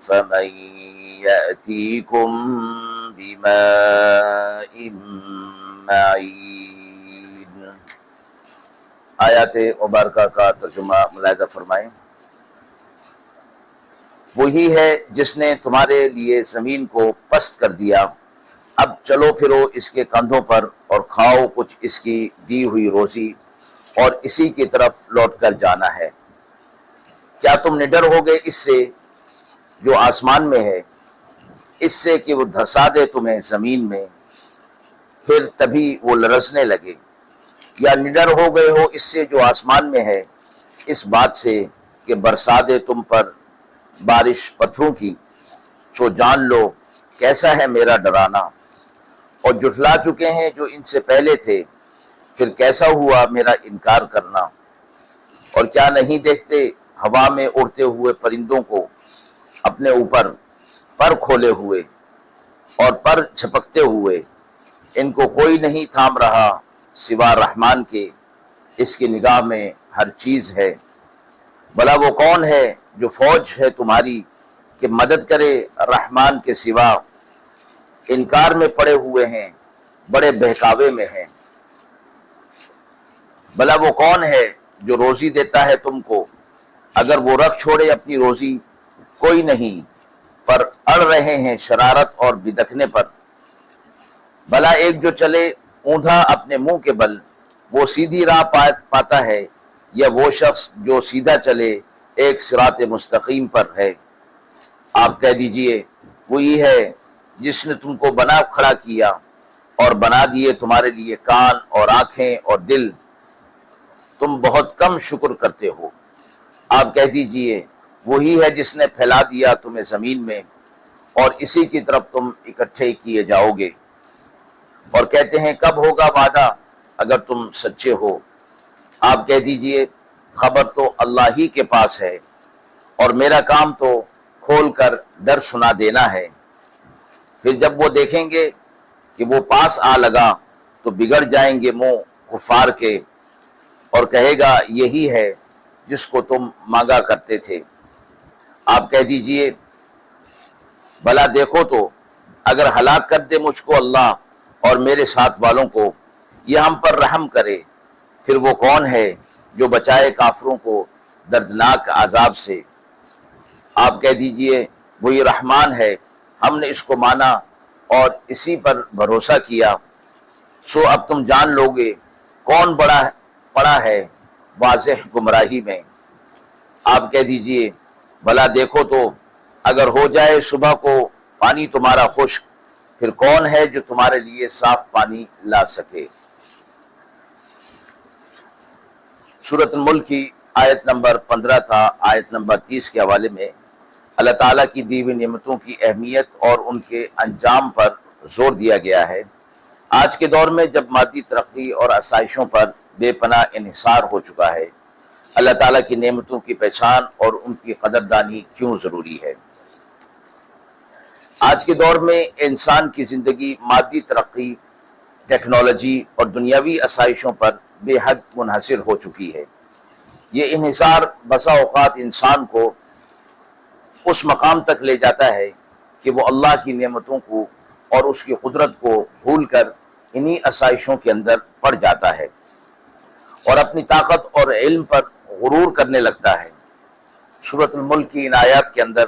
فمن يأتيكم بماء معين۔ آیات مبارکہ کا ترجمہ ملاحظہ فرمائیں۔ وہی ہے جس نے تمہارے لیے زمین کو پست کر دیا، اب چلو پھرو اس کے کندھوں پر اور کھاؤ کچھ اس کی دی ہوئی روزی، اور اسی کی طرف لوٹ کر جانا ہے۔ کیا تم نڈر ہو گئے اس سے جو آسمان میں ہے، اس سے کہ وہ دھسا دے تمہیں زمین میں، پھر تبھی وہ لرزنے لگے؟ یا نڈر ہو گئے ہو اس سے جو آسمان میں ہے، اس بات سے کہ برسا دے تم پر بارش پتھروں کی؟ سو جان لو کیسا ہے میرا ڈرانا، اور جھٹلا چکے ہیں جو ان سے پہلے تھے، پھر کیسا ہوا میرا انکار کرنا۔ اور کیا نہیں دیکھتے ہوا میں اڑتے ہوئے پرندوں کو اپنے اوپر پر کھولے ہوئے اور پر جھپکتے ہوئے؟ ان کو کوئی نہیں تھام رہا سوا رحمان کے، اس کی نگاہ میں ہر چیز ہے۔ بھلا وہ کون ہے جو فوج ہے تمہاری کہ مدد کرے رحمان کے سوا؟ انکار میں پڑے ہوئے ہیں، بڑے بہکاوے میں ہیں۔ بھلا وہ کون ہے جو روزی دیتا ہے تم کو، اگر وہ رکھ چھوڑے اپنی روزی؟ کوئی نہیں، پر اڑ رہے ہیں شرارت اور بدکنے پر۔ بھلا ایک جو چلے اوندھا اپنے منہ کے بل، وہ سیدھی راہ پاتا ہے، یا وہ شخص جو سیدھا چلے ایک صراط مستقیم پر ہے؟ آپ کہہ دیجئے وہی ہے جس نے تم کو بنا کھڑا کیا اور بنا دیے تمہارے لیے کان اور آنکھیں اور دل، تم بہت کم شکر کرتے ہو۔ آپ کہہ دیجئے وہی ہے جس نے پھیلا دیا تمہیں زمین میں، اور اسی کی طرف تم اکٹھے کیے جاؤ گے۔ اور کہتے ہیں کب ہوگا وعدہ اگر تم سچے ہو؟ آپ کہہ دیجئے خبر تو اللہ ہی کے پاس ہے، اور میرا کام تو کھول کر ڈر سنا دینا ہے۔ پھر جب وہ دیکھیں گے کہ وہ پاس آ لگا تو بگڑ جائیں گے منہ کفار کے، اور کہے گا یہی ہے جس کو تم مانگا کرتے تھے۔ آپ کہہ دیجئے بھلا دیکھو تو اگر ہلاک کر دے مجھ کو اللہ اور میرے ساتھ والوں کو، یہ ہم پر رحم کرے، پھر وہ کون ہے جو بچائے کافروں کو دردناک عذاب سے؟ آپ کہہ دیجئے وہی رحمان ہے، ہم نے اس کو مانا اور اسی پر بھروسہ کیا، سو اب تم جان لوگے کون پڑا ہے واضح گمراہی میں۔ آپ کہہ دیجئے بھلا دیکھو تو اگر ہو جائے صبح کو پانی تمہارا خشک، پھر کون ہے جو تمہارے لیے صاف پانی لا سکے؟ سورۃ الملک کی آیت نمبر 15 تھا۔ آیت نمبر 30 کے حوالے میں اللہ تعالیٰ کی دی ہوئی نعمتوں کی اہمیت اور ان کے انجام پر زور دیا گیا ہے۔ آج کے دور میں جب مادی ترقی اور آسائشوں پر بے پناہ انحصار ہو چکا ہے، اللہ تعالیٰ کی نعمتوں کی پہچان اور ان کی قدردانی کیوں ضروری ہے؟ آج کے دور میں انسان کی زندگی مادی ترقی، ٹیکنالوجی اور دنیاوی آسائشوں پر بے حد منحصر ہو چکی ہے۔ یہ انحصار بسا اوقات انسان کو اس مقام تک لے جاتا ہے کہ وہ اللہ کی نعمتوں کو اور اس کی قدرت کو بھول کر انہی آسائشوں کے اندر پڑ جاتا ہے اور اپنی طاقت اور علم پر غرور کرنے لگتا ہے۔ سورۃ الملک کی ان آیات کے اندر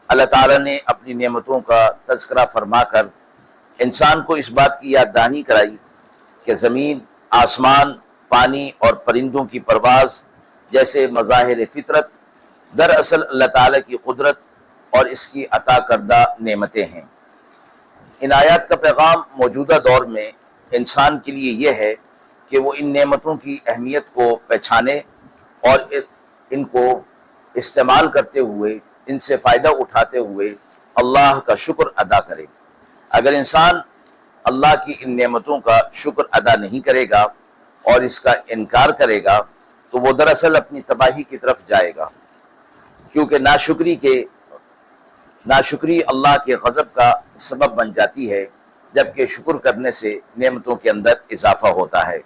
اللہ تعالیٰ نے اپنی نعمتوں کا تذکرہ فرما کر انسان کو اس بات کی یاد دہانی کرائی کہ زمین، آسمان، پانی اور پرندوں کی پرواز جیسے مظاہر فطرت دراصل اللہ تعالیٰ کی قدرت اور اس کی عطا کردہ نعمتیں ہیں۔ ان آیات کا پیغام موجودہ دور میں انسان کے لیے یہ ہے کہ وہ ان نعمتوں کی اہمیت کو پہچانے اور ان کو استعمال کرتے ہوئے، ان سے فائدہ اٹھاتے ہوئے اللہ کا شکر ادا کرے۔ اگر انسان اللہ کی ان نعمتوں کا شکر ادا نہیں کرے گا اور اس کا انکار کرے گا تو وہ دراصل اپنی تباہی کی طرف جائے گا، کیونکہ ناشکری اللہ کے غضب کا سبب بن جاتی ہے، جبکہ شکر کرنے سے نعمتوں کے اندر اضافہ ہوتا ہے۔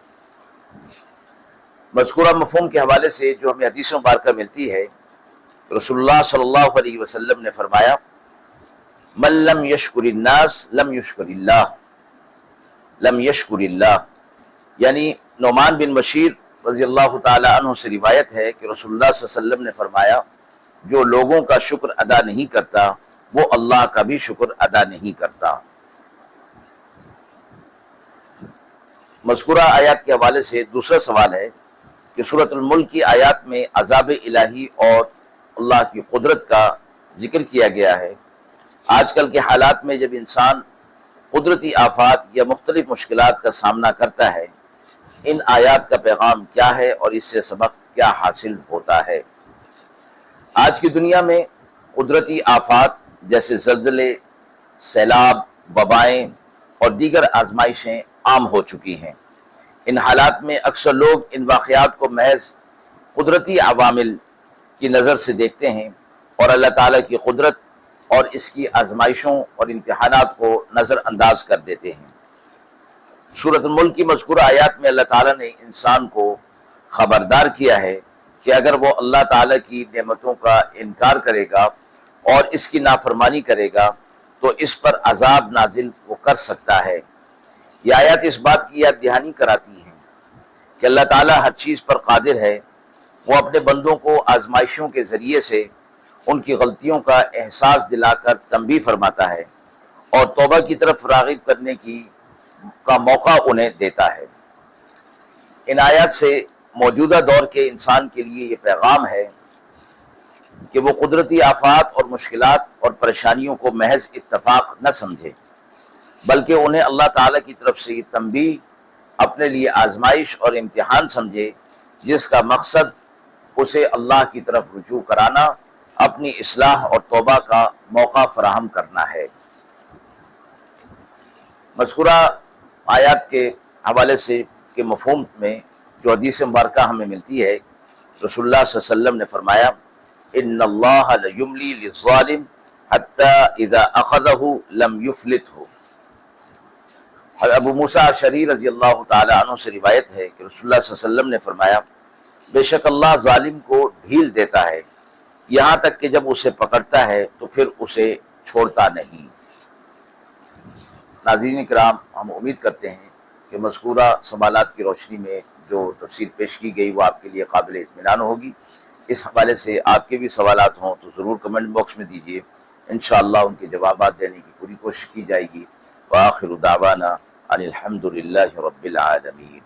مذکورہ مفہوم کے حوالے سے جو ہمیں حدیث مبارکہ ملتی ہے، رسول اللہ صلی اللہ علیہ وسلم نے فرمایا من لم یشکر الناس لم یشکر اللہ، لم یشکر اللہ، یعنی نعمان بن بشیر رضی اللہ تعالی عنہ سے روایت ہے کہ رسول اللہ صلی اللہ علیہ وسلم نے فرمایا جو لوگوں کا شکر ادا نہیں کرتا وہ اللہ کا بھی شکر ادا نہیں کرتا۔ مذکورہ آیات کے حوالے سے دوسرا سوال ہے کہ سورۃ الملک کی آیات میں عذاب الہی اور اللہ کی قدرت کا ذکر کیا گیا ہے۔ آج کل کے حالات میں جب انسان قدرتی آفات یا مختلف مشکلات کا سامنا کرتا ہے، ان آیات کا پیغام کیا ہے اور اس سے سبق کیا حاصل ہوتا ہے؟ آج کی دنیا میں قدرتی آفات جیسے زلزلے، سیلاب، وبائیں اور دیگر آزمائشیں عام ہو چکی ہیں۔ ان حالات میں اکثر لوگ ان واقعات کو محض قدرتی عوامل کی نظر سے دیکھتے ہیں اور اللہ تعالیٰ کی قدرت اور اس کی آزمائشوں اور امتحانات کو نظر انداز کر دیتے ہیں۔ سورۃ الملک کی مذکورہ آیات میں اللہ تعالیٰ نے انسان کو خبردار کیا ہے کہ اگر وہ اللہ تعالیٰ کی نعمتوں کا انکار کرے گا اور اس کی نافرمانی کرے گا تو اس پر عذاب نازل وہ کر سکتا ہے۔ یہ آیات اس بات کی یاد دہانی کراتی ہیں کہ اللہ تعالیٰ ہر چیز پر قادر ہے۔ وہ اپنے بندوں کو آزمائشوں کے ذریعے سے ان کی غلطیوں کا احساس دلا کر تنبیہ فرماتا ہے اور توبہ کی طرف راغب کرنے کا موقع انہیں دیتا ہے۔ ان آیات سے موجودہ دور کے انسان کے لیے یہ پیغام ہے کہ وہ قدرتی آفات اور مشکلات اور پریشانیوں کو محض اتفاق نہ سمجھے، بلکہ انہیں اللہ تعالیٰ کی طرف سے یہ تنبیہ اپنے لیے آزمائش اور امتحان سمجھے، جس کا مقصد اسے اللہ کی طرف رجوع کرانا، اپنی اصلاح اور توبہ کا موقع فراہم کرنا ہے۔ مذکورہ آیات کے حوالے سے کے مفہوم میں جو حدیث مبارکہ ہمیں ملتی ہے، رسول اللہ صلی اللہ علیہ وسلم نے فرمایا ان اللہ لیملی للظالم حتی اذا اخذہ لم یفلتہ۔ ابو موسیٰ اشعری رضی اللہ تعالی عنہ سے روایت ہے کہ رسول اللہ صلی اللہ علیہ وسلم نے فرمایا بے شک اللہ ظالم کو ڈھیل دیتا ہے یہاں تک کہ جب اسے پکڑتا ہے تو پھر اسے چھوڑتا نہیں۔ ناظرین کرام، ہم امید کرتے ہیں کہ مذکورہ سوالات کی روشنی میں جو تفسیر پیش کی گئی وہ آپ کے لیے قابل اطمینان ہوگی۔ اس حوالے سے آپ کے بھی سوالات ہوں تو ضرور کمنٹ باکس میں دیجیے، انشاءاللہ ان کے جوابات دینے کی پوری کوشش کی جائے گی۔ وآخر دعوانا ان الحمد للہ رب العالمین۔